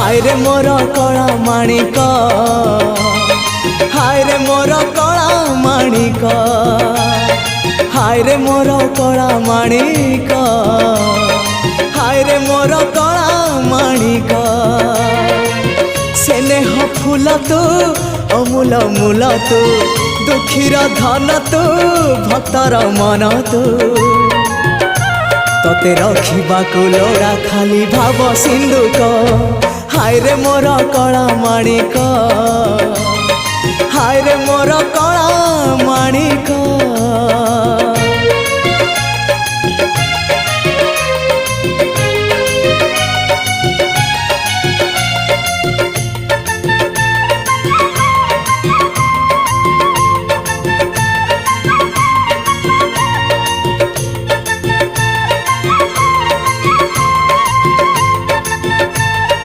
हाय रे मोर कला माणिक हाय रे मोर कला माणिक हाय रे मोर कला माणिक हाय रे मोर कला माणिक स्नेह फूल तू अमूल मूल तू दुखीर धन तू भक्तर मन तू तते रखा लोड़ा खाली भाव सिंधुक हाय रे मोर कला माणिक हाय रे मोर कला माणिक।